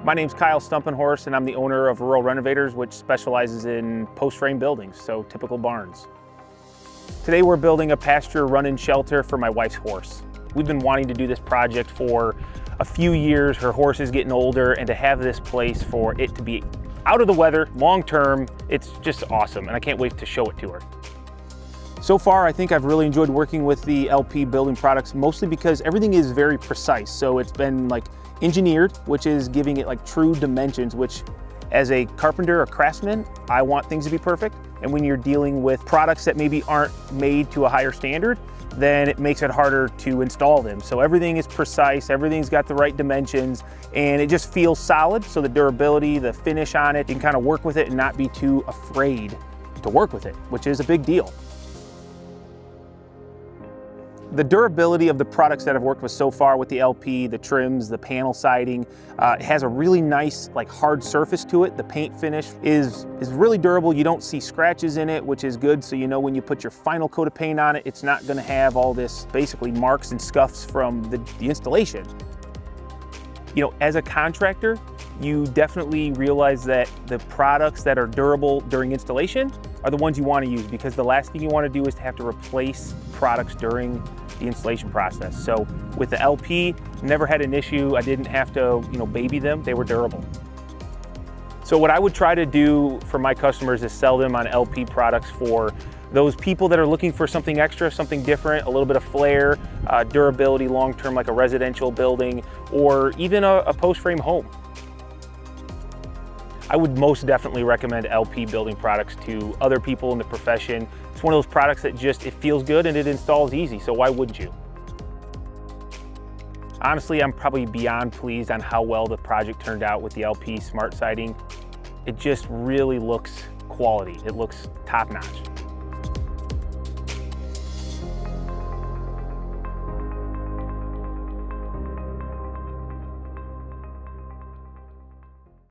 My name's Kyle Stumpenhorst, and I'm the owner of Rural Renovators, which specializes in post-frame buildings, so typical barns. Today we're building a pasture run-in shelter for my wife's horse. We've been wanting to do this project for a few years. Her horse is getting older, and to have this place for it to be out of the weather, long-term, it's just awesome, and I can't wait to show it to her. So far, I think I've really enjoyed working with the LP building products, mostly because everything is very precise. So it's been like engineered, which is giving it like true dimensions, which as a carpenter or craftsman, I want things to be perfect. And when you're dealing with products that maybe aren't made to a higher standard, then it makes it harder to install them. So everything is precise, everything's got the right dimensions, and it just feels solid. So the durability, the finish on it, you can kind of work with it and not be too afraid to work with it, which is a big deal. The durability of the products that I've worked with so far with the LP, the trims, the panel siding, it has a really nice like hard surface to it. The paint finish is really durable. You don't see scratches in it, which is good. So you know when you put your final coat of paint on it, it's not gonna have all this basically marks and scuffs from the installation. You know, as a contractor, you definitely realize that the products that are durable during installation are the ones you want to use, because the last thing you want to do is to have to replace products during the installation process. So with the LP, never had an issue. I didn't have to, baby them. They were durable. So what I would try to do for my customers is sell them on LP products for those people that are looking for something extra, something different, a little bit of flair, durability long-term, like a residential building, or even a post-frame home. I would most definitely recommend LP building products to other people in the profession. It's one of those products that just, it feels good and it installs easy, so why wouldn't you? Honestly, I'm probably beyond pleased on how well the project turned out with the LP SmartSide. It just really looks quality. It looks top-notch.